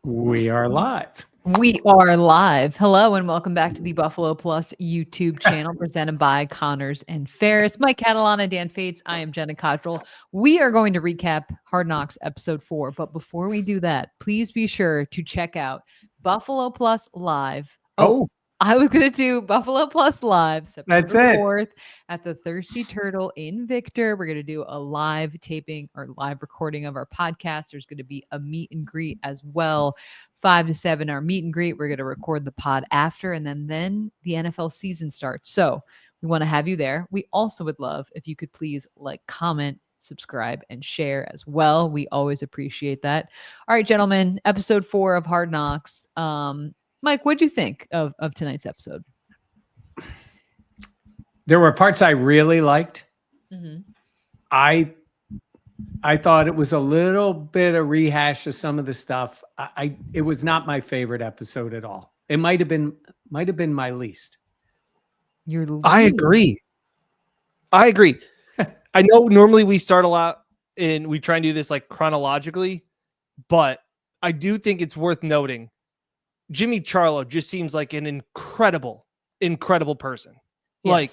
We are live. We are live. Hello and welcome back to the Buffalo Plus YouTube channel presented by Connors and Ferris. Mike Catalana, Dan Fates. I am Jenna Cottrell. We are going to recap Hard Knocks episode 4. But before we do that, please be sure to check out Buffalo Plus Live. Oh, I was going to do Buffalo Plus Live September That's it. 4th at the Thirsty Turtle in Victor. We're going to do a live taping or live recording of our podcast. There's going to be a meet and greet as well. 5 to 7, our meet and greet. We're going to record the pod after, and then the NFL season starts. So we want to have you there. We also would love if you could please like, comment, subscribe, and share as well. We always appreciate that. All right, gentlemen, episode 4 of Hard Knocks. Mike, what'd you think of tonight's episode? There were parts I really liked. Mm-hmm. I thought it was a little bit of rehash of some of the stuff. It was not my favorite episode at all. It might have been my least. I agree. I know normally we start a lot and we try and do this like chronologically, but I do think it's worth noting Jimmy Charlo just seems like an incredible person. Yes. Like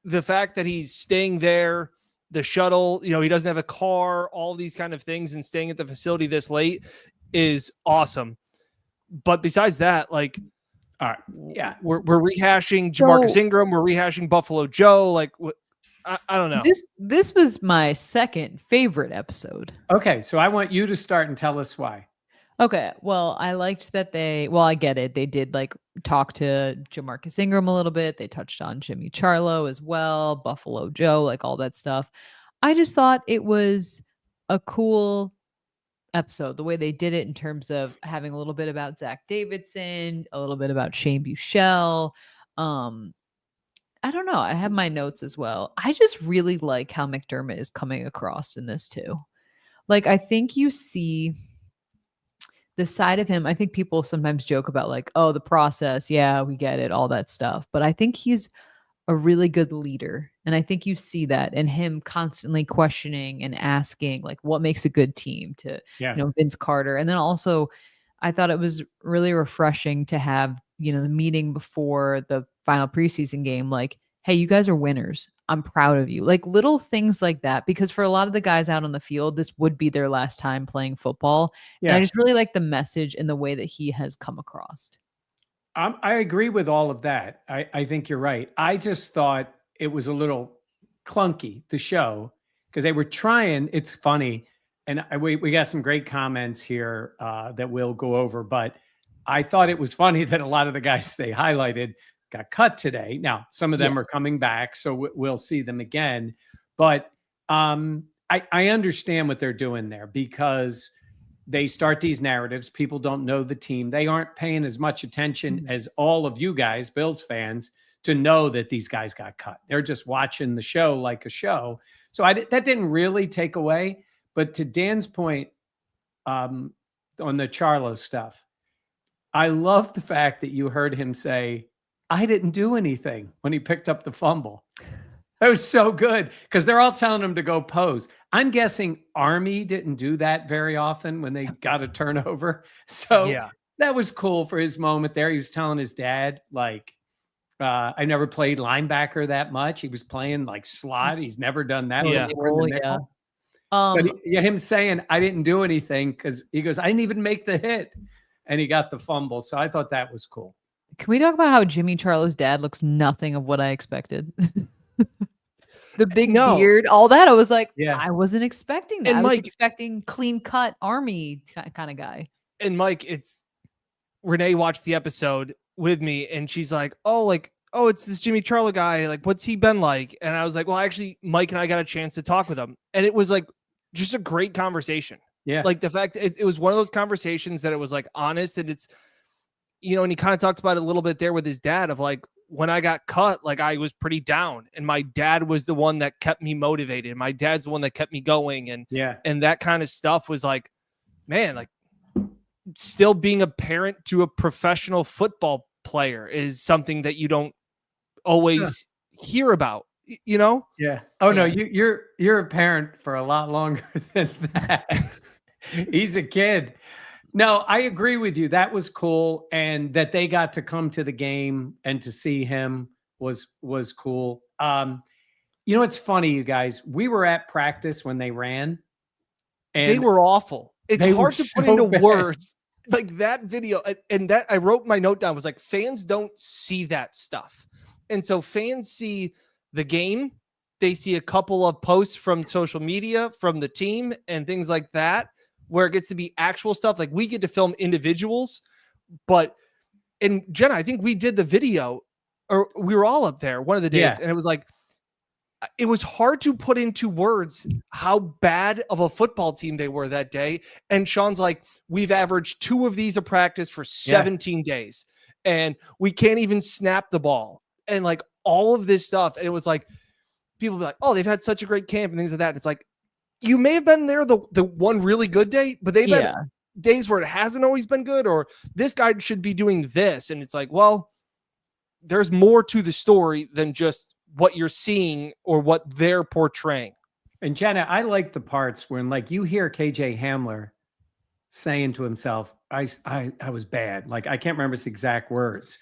the fact that he's staying there, the shuttle, he doesn't have a car, all these kind of things, and staying at the facility this late is awesome. But besides that, like, all right, yeah, we're rehashing Jamarcus Ingram, we're rehashing Buffalo Joe. Like, I don't know. This was my second favorite episode. Okay, so I want you to start and tell us why. Okay, well, I liked that I get it. They did like talk to Jamarcus Ingram a little bit. They touched on Jimmy Charlo as well, Buffalo Joe, like all that stuff. I just thought it was a cool episode, the way they did it in terms of having a little bit about Zach Davidson, a little bit about Shane Buechele. I don't know. I have my notes as well. I just really like how McDermott is coming across in this too. Like, I think you see the side of him. I think people sometimes joke about like, oh, the process. Yeah, we get it, all that stuff. But I think he's a really good leader. And I think you see that in him constantly questioning and asking like what makes a good team to, Vince Carter. And then also I thought it was really refreshing to have, the meeting before the final preseason game, like, hey, you guys are winners. I'm proud of you. Like little things like that, because for a lot of the guys out on the field, this would be their last time playing football. Yeah. And I just really like the message and the way that he has come across. I agree with all of that. I think you're right. I just thought it was a little clunky, the show, because they were trying. It's funny. And we got some great comments here that we'll go over. But I thought it was funny that a lot of the guys they highlighted got cut today. Now, some of them are coming back, so we'll see them again. But I understand what they're doing there, because they start these narratives. People don't know the team. They aren't paying as much attention as all of you guys, Bills fans, to know that these guys got cut. They're just watching the show like a show. So that didn't really take away. But to Dan's point on the Charlo stuff, I love the fact that you heard him say, I didn't do anything when he picked up the fumble. That was so good, because they're all telling him to go pose. I'm guessing Army didn't do that very often when they got a turnover. So that was cool for his moment there. He was telling his dad, like, I never played linebacker that much. He was playing like slot. He's never done that before. But him saying, I didn't do anything, because he goes, I didn't even make the hit. And he got the fumble. So I thought that was cool. Can we talk about how Jimmy Charlo's dad looks nothing of what I expected? The big beard, all that. I was like, I wasn't expecting that. And I was expecting clean cut Army kind of guy. And Mike, Renee watched the episode with me and she's like, oh, it's this Jimmy Charlo guy. Like, what's he been like? And I was like, well, actually, Mike and I got a chance to talk with him. And it was like just a great conversation. Yeah. Like the fact it was one of those conversations that it was like honest, and it's, and he kind of talked about it a little bit there with his dad of like, when I got cut, like I was pretty down, and my dad was the one that kept me motivated. My dad's the one that kept me going. And that kind of stuff was like, man, like still being a parent to a professional football player is something that you don't always hear about, Yeah. Oh no, you're a parent for a lot longer than that. He's a kid. No, I agree with you. That was cool, and that they got to come to the game and to see him was cool. You know, it's funny, you guys. We were at practice when they ran, They and were awful. It's they were hard to put so into bad. words. Like that video, and that I wrote my note down was like, fans don't see that stuff. And so fans see the game, they see a couple of posts from social media, from the team, and things like that, where it gets to be actual stuff. Like we get to film individuals, but and Jenna, I think we did the video, or we were all up there one of the days, Yeah. and it was like, it was hard to put into words how bad of a football team they were that day. And Sean's like, we've averaged 2 of these a practice for 17 days, and we can't even snap the ball, and like all of this stuff. And it was like, people be like, oh, they've had such a great camp and things like that. It's like, you may have been there the one really good day, but they've had days where it hasn't always been good, or this guy should be doing this. And it's like, well, there's more to the story than just what you're seeing or what they're portraying. And Jenna, I like the parts when like you hear KJ Hamler saying to himself, I was bad. Like I can't remember his exact words.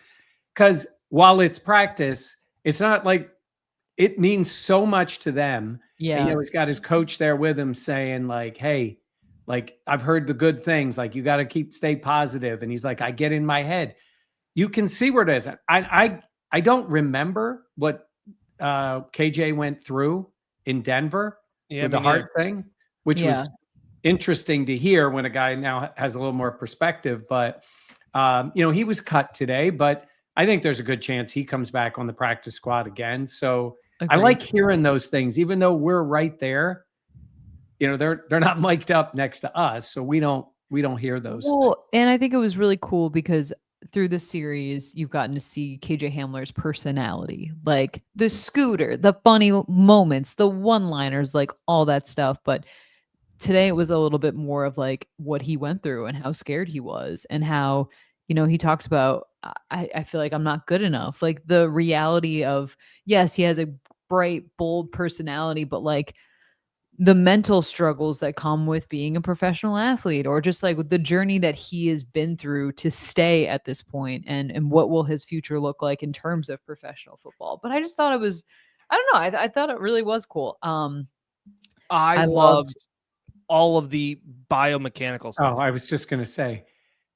Because while it's practice, it's not like it means so much to them. Yeah. And, you know, he's got his coach there with him saying, like, hey, like I've heard the good things. Like you got to stay positive. And he's like, I get in my head. You can see where it is. I don't remember what KJ went through in Denver with the heart thing, which was interesting to hear when a guy now has a little more perspective. But you know, he was cut today, but I think there's a good chance he comes back on the practice squad again. So I like hearing those things, even though we're right there. You know, they're not mic'd up next to us, so we don't hear those. Well, and I think it was really cool because through the series, you've gotten to see KJ Hamler's personality, like the scooter, the funny moments, the one-liners, like all that stuff. But today it was a little bit more of like what he went through and how scared he was, and how, you know, he talks about, I feel like I'm not good enough. Like the reality of, yes, he has a bright, bold personality, but like the mental struggles that come with being a professional athlete, or just like the journey that he has been through to stay at this point, and what will his future look like in terms of professional football. But I just thought it was, I don't know. I thought it really was cool. I loved all of the biomechanical stuff. Oh, I was just going to say,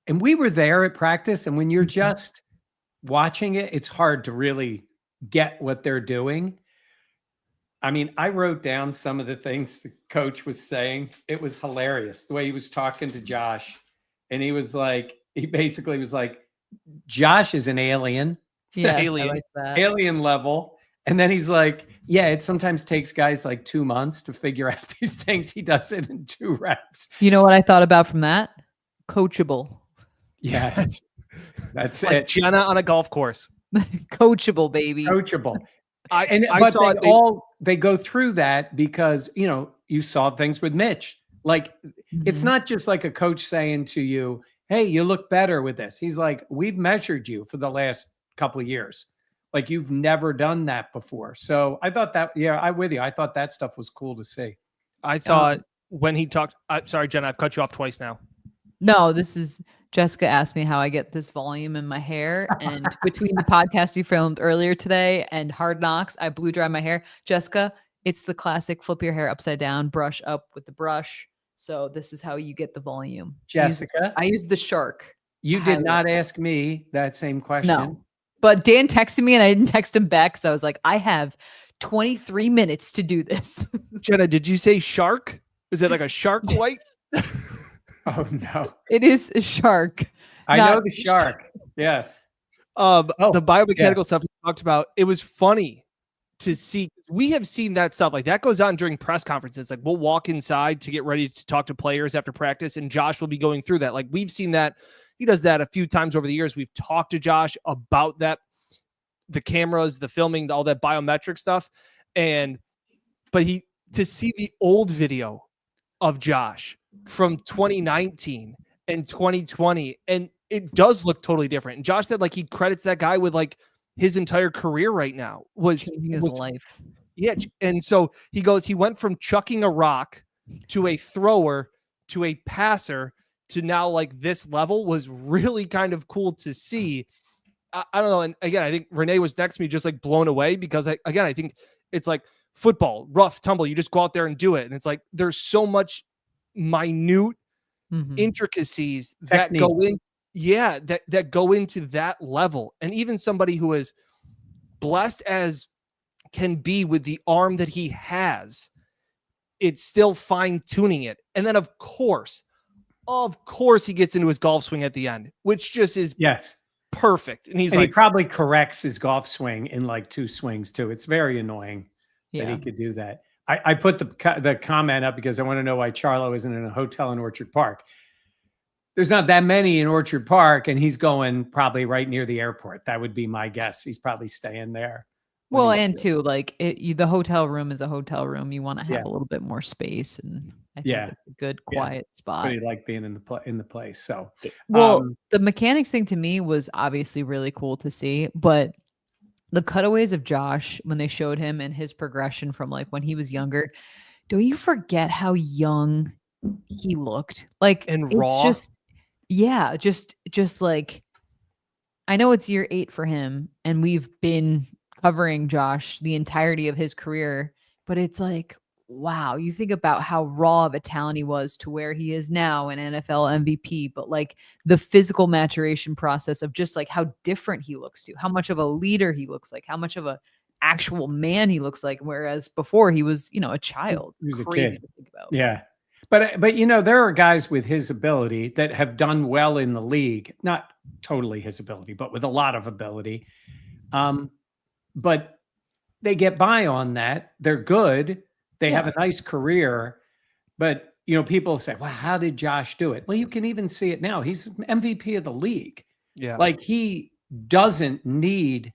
and we were there at practice, and when you're just watching it, it's hard to really get what they're doing. I mean, I wrote down some of the things the coach was saying. It was hilarious the way he was talking to Josh. And he was like, he basically was like, Josh is an alien. Yeah, alien. I like that. Alien level. And then he's like, yeah, it sometimes takes guys like 2 months to figure out these things. He does it in 2 reps. You know what I thought about from that? Coachable. Yeah. That's like it. Gianna on a golf course. Coachable, baby. Coachable. I But saw they go through that because, you know, you saw things with Mitch. Like, it's not just like a coach saying to you, hey, you look better with this. He's like, we've measured you for the last couple of years. Like, you've never done that before. So I thought that, I'm with you. I thought that stuff was cool to see. I thought when he talked, sorry, Jen, I've cut you off twice now. No, this is Jessica asked me how I get this volume in my hair. And between the podcast we filmed earlier today and Hard Knocks, I blew dry my hair. Jessica, it's the classic flip your hair upside down, brush up with the brush. So this is how you get the volume. Jessica, I use the shark. You did not ask me that same question. No, but Dan texted me and I didn't text him back. So I was like, I have 23 minutes to do this. Jenna, did you say shark? Is it like a shark white? Oh no, it is a shark. I know the shark. Yes. The biomechanical stuff we talked about. It was funny to see. We have seen that stuff. Like that goes on during press conferences. Like we'll walk inside to get ready to talk to players after practice, and Josh will be going through that. Like we've seen that. He does that a few times over the years. We've talked to Josh about that, the cameras, the filming, all that biometric stuff. But to see the old video of Josh from 2019 and 2020, and it does look totally different. And Josh said like he credits that guy with like his entire career right now was life. Yeah. And so he goes, he went from chucking a rock to a thrower to a passer to now like this level was really kind of cool to see. I don't know. And again, I think Renee was next to me just like blown away because I think it's like football, rough tumble. You just go out there and do it. And it's like, there's so much minute intricacies that go in. Yeah. That go into that level. And even somebody who is blessed as can be with the arm that he has, it's still fine tuning it. And then of course he gets into his golf swing at the end, which just is perfect. And he's and like, he probably corrects his golf swing in like 2 swings too. It's very annoying that he could do that. I put the comment up because I want to know why Charlo isn't in a hotel in Orchard Park. There's not that many in Orchard Park, and he's going probably right near the airport. That would be my guess. He's probably staying there. Well, and too, like the hotel room is a hotel room. You want to have a little bit more space, and I think it's a good quiet spot. Really like being in the place. So, the mechanics thing to me was obviously really cool to see, but the cutaways of Josh when they showed him and his progression from like when he was younger, don't you forget how young he looked? Like, and it's raw. Just like, I know it's year 8 for him, and we've been covering Josh the entirety of his career, but it's like, wow, you think about how raw of a talent he was to where he is now, an NFL MVP, but like the physical maturation process of just like how different he looks to, how much of a leader he looks like, how much of a actual man he looks like, whereas before he was, a child. He was crazy a kid. to think about. Yeah. But there are guys with his ability that have done well in the league, not totally his ability, but with a lot of ability. But they get by on that. They're good. They have a nice career. But, people say, well, how did Josh do it? Well, you can even see it now. He's MVP of the league. Yeah. Like, he doesn't need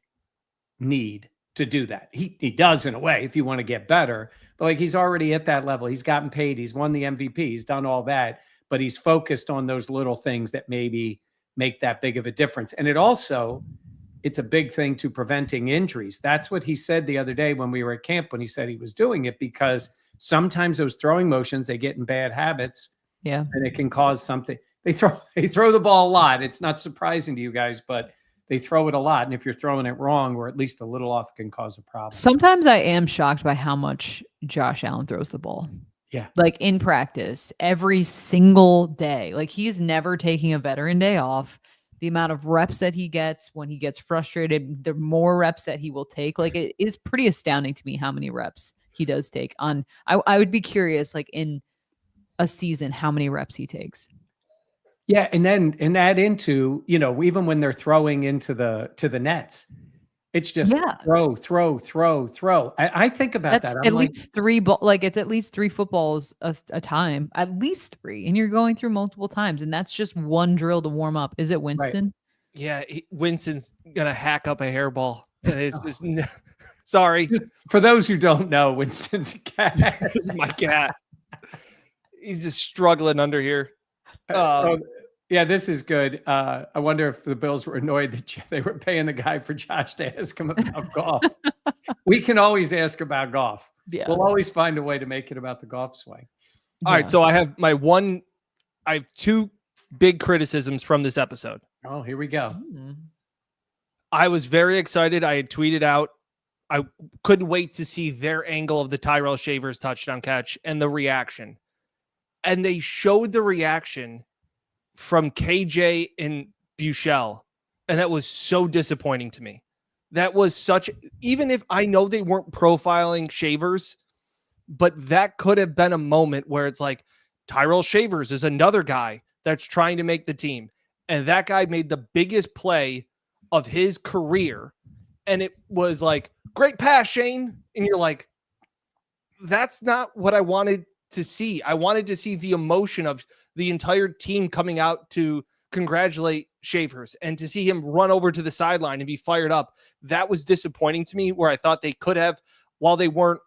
to do that. He does in a way if you want to get better. But like, he's already at that level. He's gotten paid. He's won the MVP. He's done all that. But he's focused on those little things that maybe make that big of a difference. And it's a big thing to preventing injuries. That's what he said the other day when we were at camp, when he said he was doing it, because sometimes those throwing motions, they get in bad habits. Yeah. And it can cause something. They throw the ball a lot. It's not surprising to you guys, but they throw it a lot. And if you're throwing it wrong or at least a little off, it can cause a problem. Sometimes I am shocked by how much Josh Allen throws the ball. Yeah. Like in practice, every single day. Like, he's never taking a veteran day off. The amount of reps that he gets when he gets frustrated, the more reps that he will take. Like, it is pretty astounding to me how many reps he does take on. I would be curious, like in a season, how many reps he takes. Yeah. And then add into, even when they're throwing to the nets, it's just throw. I think about That's that. at least 3 it's at least 3 footballs a time, at least 3. And you're going through multiple times. And that's just one drill to warm up. Is it Winston? Right. Yeah. Winston's going to hack up a hairball. And it's just, sorry. Just for those who don't know, Winston's a cat. This is my cat. He's just struggling under here. Yeah, this is good. I wonder if the Bills were annoyed that they were paying the guy for Josh to ask him about golf. We can always ask about golf. Yeah. We'll always find a way to make it about the golf swing. All right. So I have I have 2 big criticisms from this episode. Oh, here we go. I was very excited. I had tweeted out, I couldn't wait to see their angle of the Tyrell Shavers touchdown catch and the reaction. And they showed the reaction from KJ and Buechele, and that was so disappointing to me. That was even if I know they weren't profiling Shavers, but that could have been a moment where it's like, Tyrell Shavers is another guy that's trying to make the team, and that guy made the biggest play of his career, and it was like, great pass, Shane, and you're like, that's not what I wanted to see. I wanted to see the emotion of the entire team coming out to congratulate Shavers and to see him run over to the sideline and be fired up. That was disappointing to me, where I thought they could have, while they weren't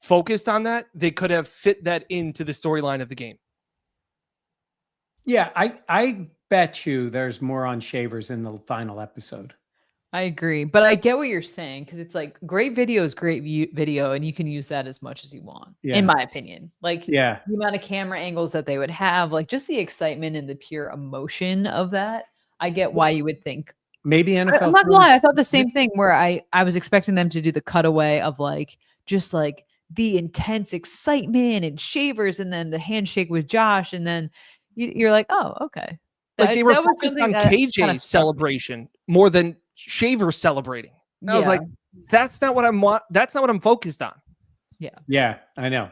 focused on that, they could have fit that into the storyline of the game. Yeah, I bet you there's more on Shavers in the final episode. I agree, but I get what you're saying because it's like great video is great video, and you can use that as much as you want, Yeah. in my opinion. Like Yeah. the amount of camera angles that they would have, like just the excitement and the pure emotion of that. I get why you would think. Maybe I'm NFL. not gonna lie, I thought the Films- same thing where I was expecting them to do the cutaway of like just like the intense excitement and Shavers, and then the handshake with Josh, and then you're like, oh, okay. Like they were That was focused something on that kinda KJ's struck me. celebration more than Shaver celebrating. And I was Yeah. like, that's not what that's not what I'm focused on. Yeah, I know.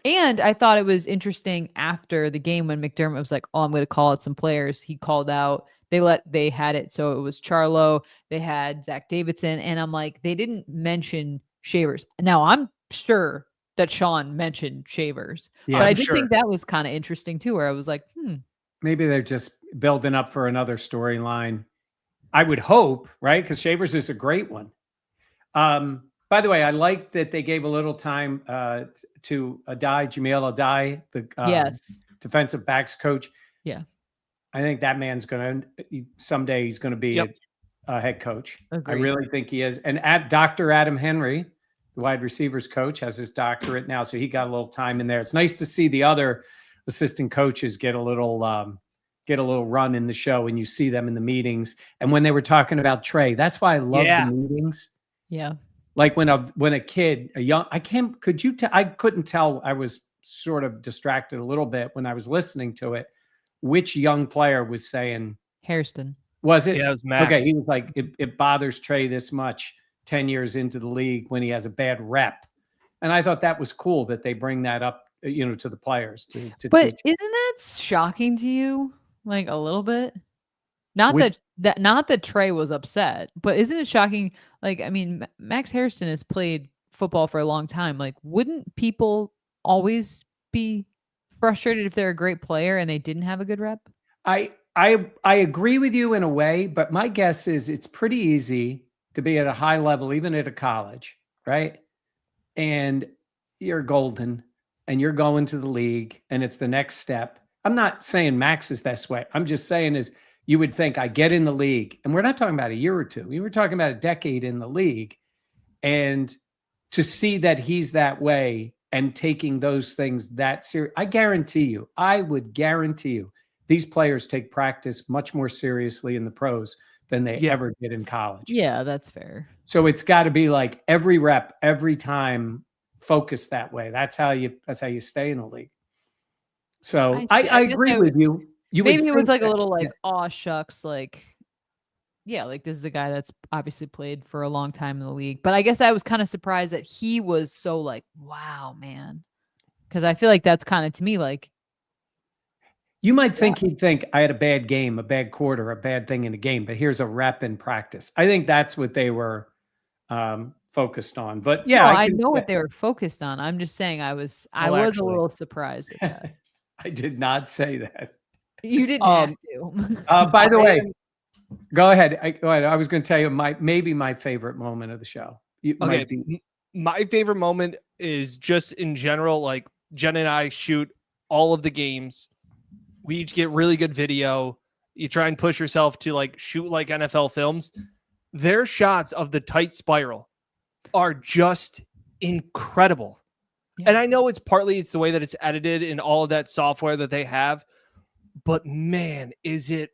And I thought it was interesting after the game when McDermott was like, "Oh, I'm going to call out some players." He called out. They had it so it was Charlo. They had Zach Davidson, and I'm like, they didn't mention Shavers. Now I'm sure that Sean mentioned Shavers, Yeah, but I I'm did sure. think that was kind of interesting too. Where I was like, maybe they're just building up for another storyline. I would hope, right? Because Shavers is a great one. By the way, I like that they gave a little time to Jamil Adai, the yes, defensive backs coach. Yeah. I think that man's going to someday he's going to be Yep. a head coach. agreed. I really think he is. And at Dr. Adam Henry, the wide receivers coach, has his doctorate now, so he got a little time in there. It's nice to see the other assistant coaches get a little run in the show, and you see them in the meetings. And when they were talking about Trey, that's why I love Yeah. the meetings. Yeah, Like when a kid, I couldn't tell. I was sort of distracted a little bit when I was listening to it. Which young player was saying, Hairston. was it? Yeah, it was Max. Okay, he was like, it bothers Trey this much 10 years into the league when he has a bad rep. And I thought that was cool that they bring that up, to the players to But teach. isn't that shocking to you? Like a little bit? Not Which- not that Trey was upset, but isn't it shocking? Like, I mean, Max Hairston has played football for a long time. Like, wouldn't people always be frustrated if they're a great player and they didn't have a good rep? I agree with you in a way, but my guess is it's pretty easy to be at a high level, even at a college, right? And you're golden and you're going to the league and it's the next step. I'm not saying Max is this way. I'm just saying is you would think I get in the league, and we're not talking about a year or two. We were talking about a decade in the league. And to see that he's that way and taking those things that serious, I would guarantee you, these players take practice much more seriously in the pros than they Yeah. ever did in college. Yeah, that's fair. So it's got to be like every rep, every time, focused that way. That's how you stay in the league. So I I guess agree I with you. You would Maybe it was think like a that- little like, yeah. aw shucks, like yeah, like this is a guy that's obviously played for a long time in the league. But I guess I was kind of surprised that he was so like, wow, man. Because I feel like that's kind of to me like, You might think he'd think I had a bad game, a bad quarter, a bad thing in the game, but here's a rep in practice. I think that's what they were focused on. But yeah, no, I can- know what they were focused on. I'm just saying I was Oh, a actually. little surprised at that. I did not say that. You didn't have to. By the I way, am- go ahead. I was going to tell you maybe my favorite moment of the show. It Okay, might be- my favorite moment is just in general, like Jen and I shoot all of the games. We each get really good video. You try and push yourself to like shoot like NFL films. Their shots of the tight spiral are just incredible. Yeah. And I know it's the way that it's edited in all of that software that they have, but man, is it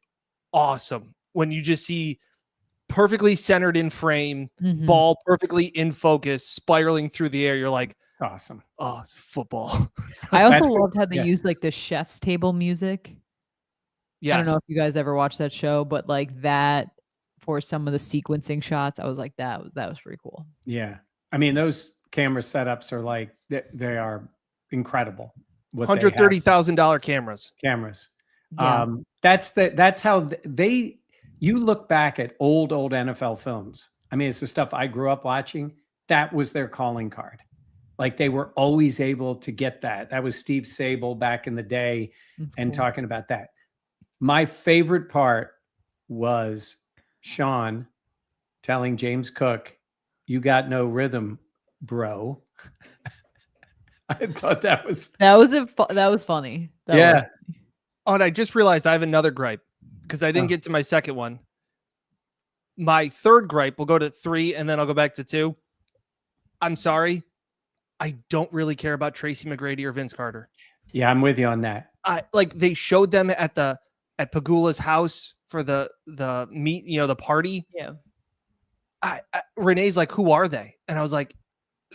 awesome when you just see perfectly centered in frame, Mhm. ball perfectly in focus, spiraling through the air. You're like, awesome. oh, it's football. I also That's- loved how they yeah. used like the chef's table music. I Yes. don't know if you guys ever watched that show, but like that for some of the sequencing shots, I was like, that was pretty cool. Yeah. I mean, those camera setups are like, they are incredible. what they have. $130,000 cameras. Cameras. Yeah. That's how you look back at old NFL films. I mean, it's the stuff I grew up watching. That was their calling card. Like they were always able to get that. That was Steve Sable back in the day That's and cool. talking about that. My favorite part was Sean telling James Cook, "You got no rhythm, bro." I thought that was That was funny. That yeah. was- Oh, and I just realized I have another gripe because I didn't Oh. get to my second one. my third gripe, we'll go to 3 and then I'll go back to 2. I'm sorry. I don't really care about Tracy McGrady or Vince Carter. Yeah, I'm with you on that. They showed them at Pagula's house for the meet, the party. Yeah. Renee's like, who are they? And I was like,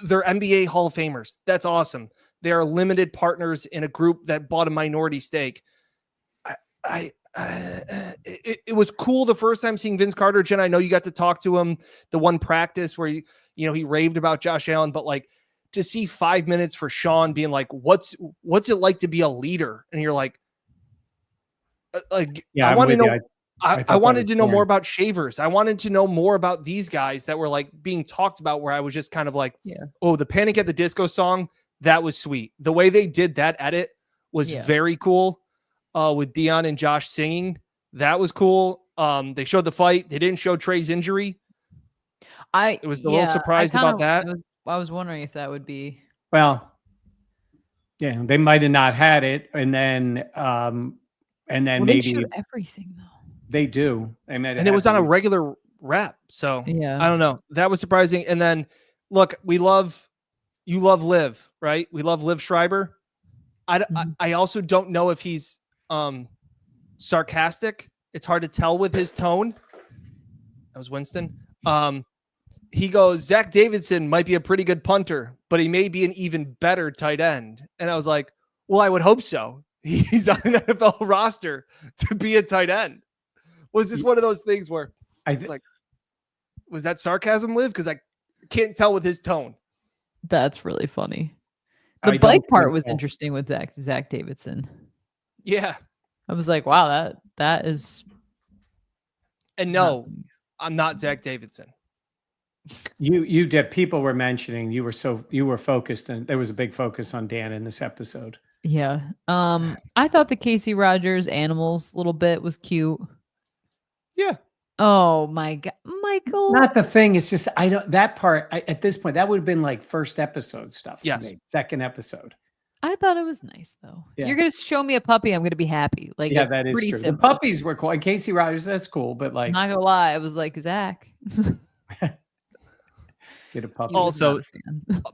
they're NBA Hall of Famers. That's awesome. They are limited partners in a group that bought a minority stake. It was cool the first time seeing Vince Carter. Jen, I know you got to talk to him the one practice where he raved about Josh Allen, but like to see 5 minutes for Sean being like, what's it like to be a leader? And you're like, yeah, I want to know. I wanted to know more about Shavers. I wanted to know more about these guys that were like being talked about, where I was just kind of like, oh, the Panic at the Disco song, that was sweet. The way they did that edit was very cool. With Dion and Josh singing, that was cool. They showed the fight. They didn't show Trey's injury. I was a little surprised about that. I was wondering if that would be. Well, yeah, they might have not had it, and then maybe they showed everything though. They do. And it was on a regular rep. So I don't know. That was surprising. And then look, you love Liv, right? We love Liv Schreiber. I also don't know if he's sarcastic. It's hard to tell with his tone. That was Winston. He goes, Zach Davidson might be a pretty good punter, but he may be an even better tight end. And I was like, well, I would hope so. He's on an NFL roster to be a tight end. Was this one of those things where I was like, was that sarcasm, Liv? Because I can't tell with his tone. That's really funny. The bike part was interesting with Zach Davidson. Yeah. I was like, wow, that is. And no, I'm not Zach Davidson. You did. People were mentioning you were focused, and there was a big focus on Dan in this episode. Yeah. I thought the Casey Rogers animals little bit was cute. Yeah. Oh my God, Michael. Not the thing. It's just, that part at this point, that would have been like first episode stuff. Yes. To me, second episode. I thought it was nice though. Yeah. You're going to show me a puppy. I'm going to be happy. Like, yeah, that is true. Simple. The puppies were cool. And Casey Rogers, that's cool. But like, I'm not going to lie. I was like, Zach. Get a puppy. Also,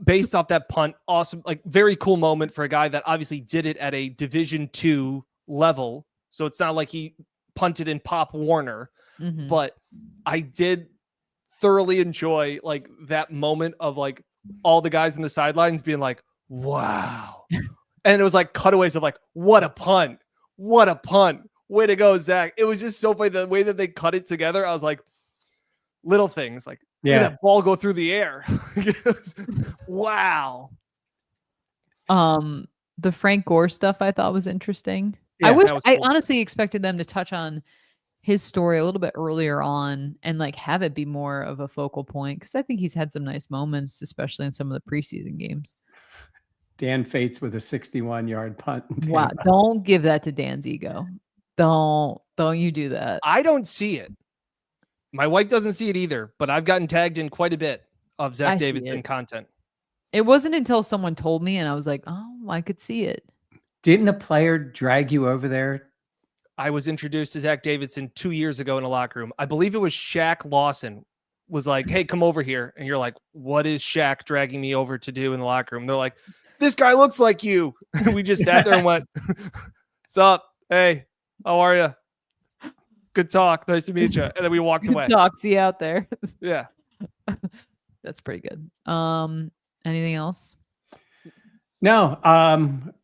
based off that punt, awesome, like very cool moment for a guy that obviously did it at a Division II level. So it's not like he punted in Pop Warner, but I did thoroughly enjoy like that moment of like all the guys in the sidelines being like, wow. And it was like cutaways of like, what a punt. What a punt. Way to go, Zach. It was just so funny the way that they cut it together. I was like, little things like, look at that ball go through the air. Wow. The Frank Gore stuff I thought was interesting. Yeah, I honestly expected them to touch on his story a little bit earlier on and like have it be more of a focal point, because I think he's had some nice moments, especially in some of the preseason games. Dan Fates with a 61-yard punt. Wow. Don't give that to Dan's ego. Don't you do that. I don't see it. My wife doesn't see it either, but I've gotten tagged in quite a bit of Zach Davidson content. It wasn't until someone told me and I was like, oh, I could see it. Didn't a player drag you over there? I was introduced to Zach Davidson 2 years ago in a locker room. I believe it was Shaq Lawson was like, hey, come over here. And you're like, what is Shaq dragging me over to do in the locker room? They're like, this guy looks like you. We just sat there and went, what's up? Hey, how are you? Good talk. Nice to meet you. And then we walked away. Good talk. See you out there. Yeah. That's pretty good. Anything else? No.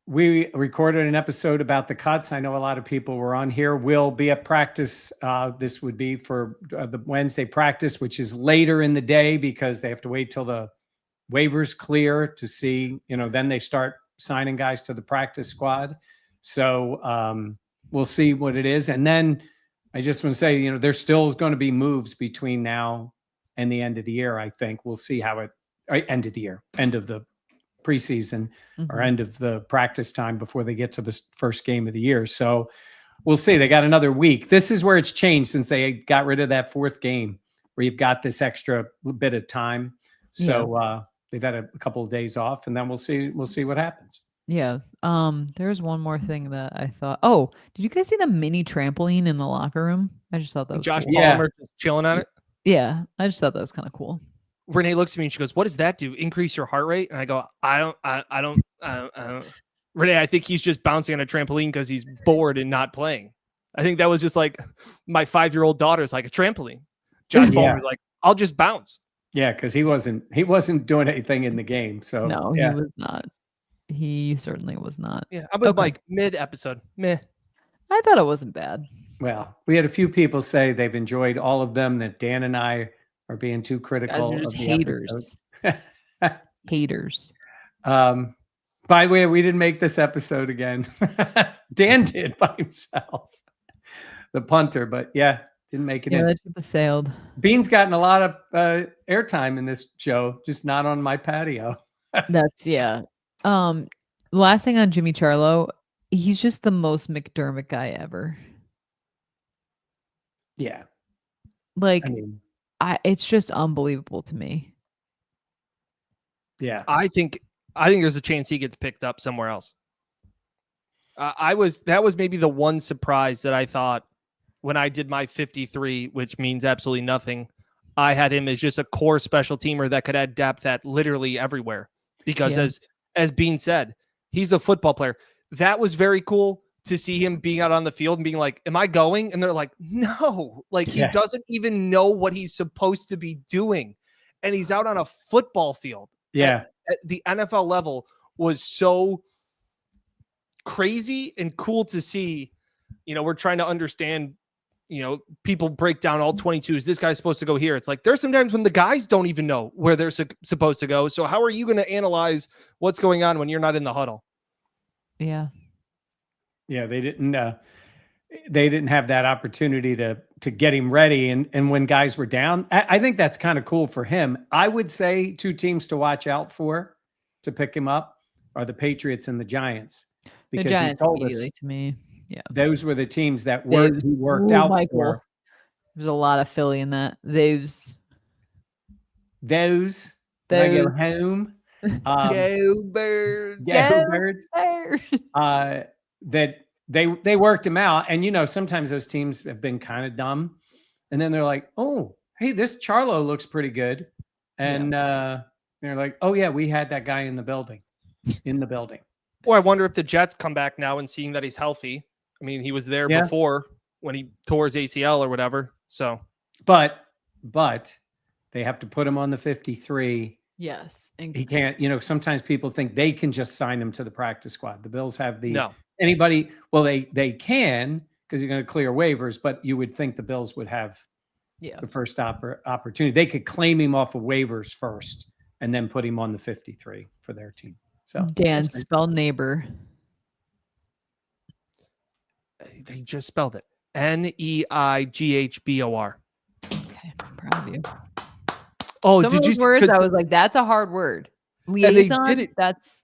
We recorded an episode about the cuts. I know a lot of people were on here. We'll be at practice. This would be for the Wednesday practice, which is later in the day because they have to wait till the waivers clear to see, then they start signing guys to the practice squad. So we'll see what it is. And then I just want to say, there's still going to be moves between now and the end of the year. I think we'll see how end of the year, end of the preseason or end of the practice time before they get to the first game of the year. So we'll see. They got another week. This is where it's changed since they got rid of that fourth game where you've got this extra bit of time. So they've had a couple of days off, and then we'll see what happens. Yeah. There's one more thing that I thought. Oh, did you guys see the mini trampoline in the locker room? I just thought that was Josh cool. Palmer just chilling on it. Yeah, I just thought that was kind of cool. Renee looks at me and she goes, "What does that do? Increase your heart rate?" And I go, I don't. Renee, I think he's just bouncing on a trampoline because he's bored and not playing. I think that was just like my 5-year-old daughter's like a trampoline. John Palmer was like, "I'll just bounce." Yeah, because he wasn't doing anything in the game. So No, yeah. he was not. He certainly was not. Yeah, I'm with Okay. Mike. Mid episode, meh. I thought it wasn't bad. Well, we had a few people say they've enjoyed all of them. That Dan and I are being too critical They're of just the haters. episode. Haters. By the way, we didn't make this episode again. Dan did by himself, the punter, but yeah, didn't make it Yeah, in. that ship has sailed. Bean's gotten a lot of airtime in this show, just not on my patio. That's yeah. Last thing on Jimmy Charlo, he's just the most McDermott guy ever. Yeah, Like I mean, it's just unbelievable to me. yeah, I think there's a chance he gets picked up somewhere else. That was maybe the one surprise that I thought when I did my 53, which means absolutely nothing. I had him as just a core special teamer that could add depth at literally everywhere. Because as Bean said, he's a football player. That was very cool to see him being out on the field and being like, "Am I going?" And they're like, "No." Like he doesn't even know what he's supposed to be doing. And he's out on a football field. yeah. At the NFL level was so crazy and cool to see. You know, we're trying to understand, people break down all 22s. This guy's supposed to go here. It's like there's sometimes when the guys don't even know where they're supposed to go. So how are you going to analyze what's going on when you're not in the huddle? Yeah. Yeah, they didn't have that opportunity to get him ready. And when guys were down, I think that's kind of cool for him. I would say 2 teams to watch out for to pick him up are the Patriots and the Giants. The Because Giants he told us immediately to me. Yeah. those were the teams that Those- he worked Ooh, out Michael. for. There's a lot of Philly in that. Those. When I go home. Go Birds. Go Birds. There. That they worked him out. And sometimes those teams have been kind of dumb. And then they're like, "Oh, hey, this Charlo looks pretty good." And they're like, "Oh yeah, we had that guy in the building. Well, I wonder if the Jets come back now and seeing that he's healthy. I mean, he was there before when he tore his ACL or whatever. So, But they have to put him on the 53. Yes. And He can't, sometimes people think they can just sign him to the practice squad. The Bills have no. anybody. Well, they can because you're going to clear waivers, but you would think the Bills would have the first opportunity. They could claim him off of waivers first and then put him on the 53 for their team. So Dan, spell neighbor. They just spelled it. Neighbor. Okay, I'm proud of you. Oh, Some did of you those words? 'cause- I was like, that's a hard word. they Liaison. did it- That's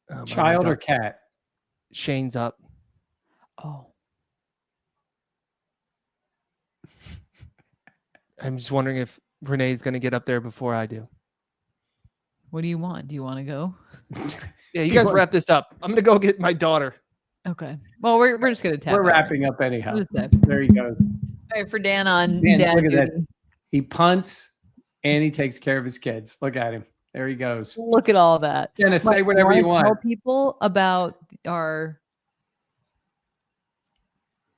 Oh, child my or God. cat? Shane's up. oh. I'm just wondering if Renee's going to get up there before I do. What do you want? Do you want to go? Yeah, you guys wrap this up. I'm going to go get my daughter. Okay. Well, we're just gonna tap. We're out. wrapping up anyhow. Just tap. There he goes. All right, for Dan on Dan, dad look at that. duty. He punts and he takes care of his kids. Look at him. There he goes. Look at all that. Dennis, Mike, say whatever you wanna Tell want. people about our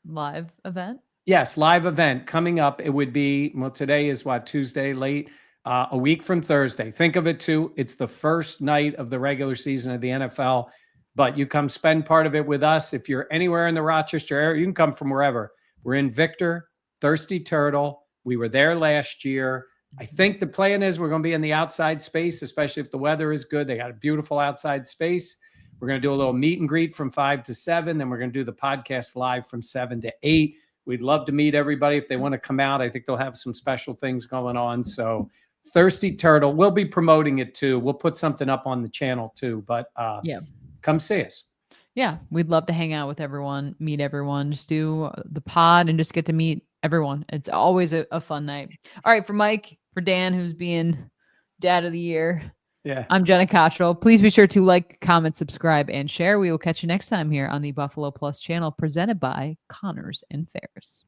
live event. Yes, live event coming up. It would be, today is what, Tuesday late, a week from Thursday. Think of it too. It's the first night of the regular season of the NFL, but you come spend part of it with us. If you're anywhere in the Rochester area, you can come from wherever. We're in Victor, Thirsty Turtle. We were there last year. I think the plan is we're going to be in the outside space, especially if the weather is good. They got a beautiful outside space. We're going to do a little meet and greet from 5 to 7. Then we're going to do the podcast live from 7 to 8. We'd love to meet everybody. If they want to come out, I think they'll have some special things going on. So Thirsty Turtle, we'll be promoting it too. We'll put something up on the channel too, but come see us. Yeah, we'd love to hang out with everyone, meet everyone, just do the pod and just get to meet everyone. It's always a fun night. All right, for Mike, for Dan, who's being dad of the year. Yeah. I'm Jenna Cottrell. Please be sure to like, comment, subscribe, and share. We will catch you next time here on the Buffalo Plus channel presented by Connors and Ferris.